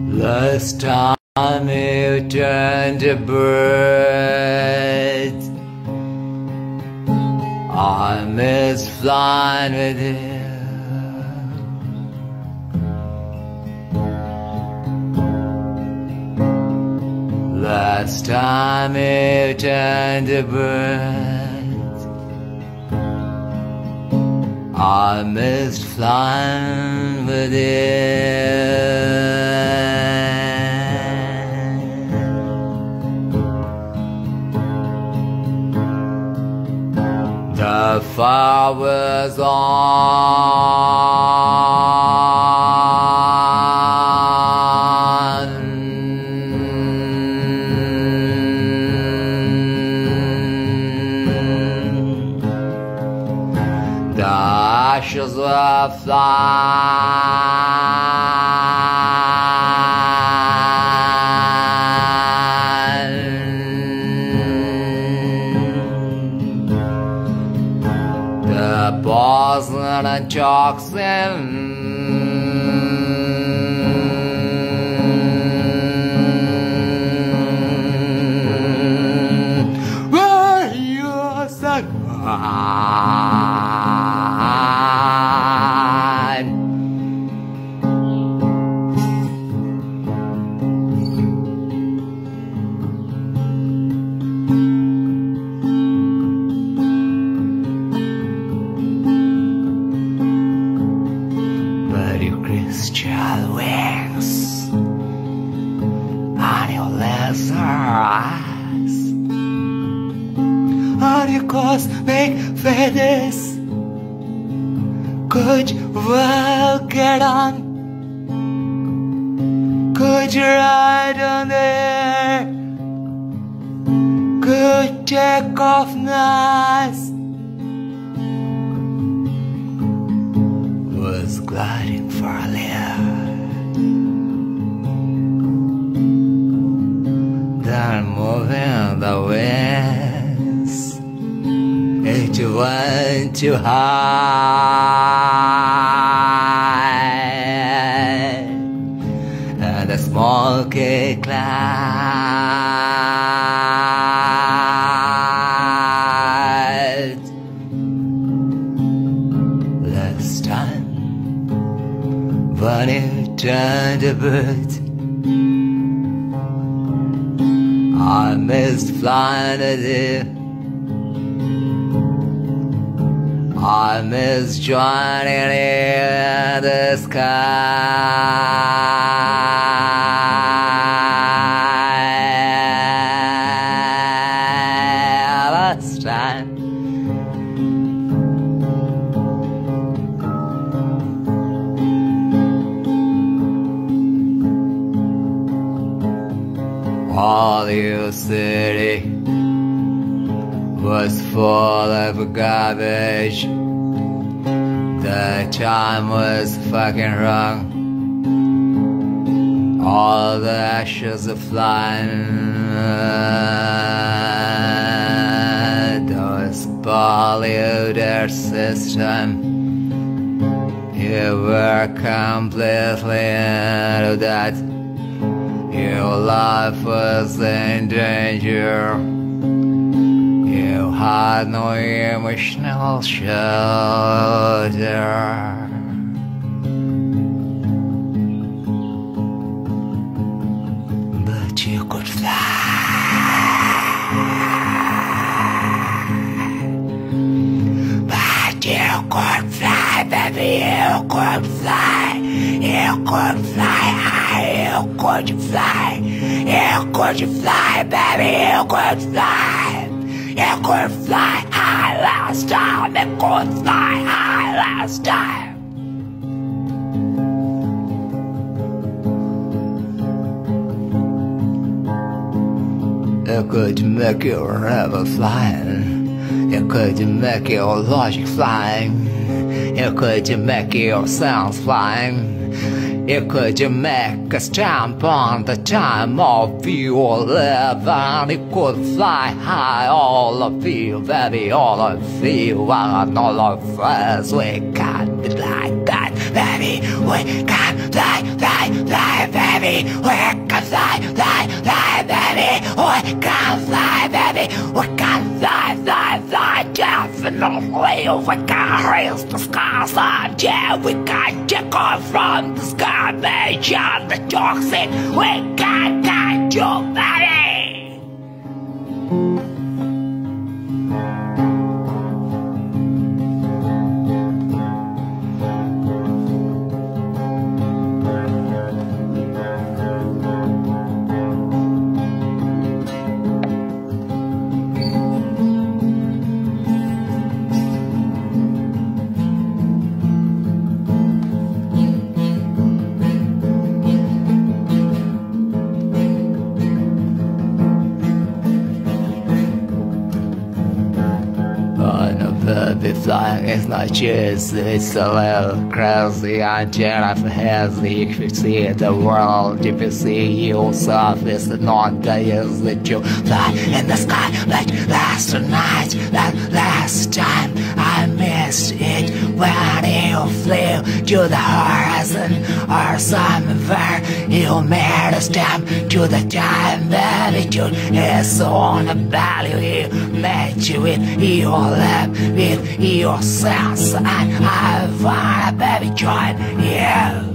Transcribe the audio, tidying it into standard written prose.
Last time you turned a bird, I miss flying with you. Last time you turned a bird, I missed flying with you. The fire was on. The ashes were the poison and toxin were your sacrifice. Christian wings on your lesser eyes, on your cosmic feathers. Could you well get on? Could you ride on there? Could you take off nice? Was gliding for a layer, then moving the winds. It went too high, and the smoky cloud. Last time when you turned a bird, I missed flying at you. I miss joining in the sky last time. All your city was full of garbage. The time was fucking wrong. All the ashes are flying. Those polluted system. You were completely into that. Your life was in danger. You had no emotional shelter. But you could fly. But you could fly, baby, you could fly. You could fly high. you could fly. You could fly, baby, you could fly. You could fly high last time. You could fly high last time. You could make your river flying. You could make your logic flying. You could make your sounds flying. You could make a stamp on the time of your living. You could fly high, all of you, baby, all of you, and all of us. We can be like that, baby. We can fly, fly, fly, baby. We can fly, fly, fly, baby. We can fly, baby. We can fly, fly, fly. Definitely, we can raise the skies, and yeah, we can take off from the sky, and the toxic. We can get you, baby. Baby, flying is not just, it's a little crazy. And Jennifer has the, if you see the world, if you see yourself, it's not the is that you fly in the sky like last night, like last time. I missed it when you flew to the horizon, or somewhere you made a step to the time. Attitude is on the value you made you with your lap, with your sense, and I wanna baby join you.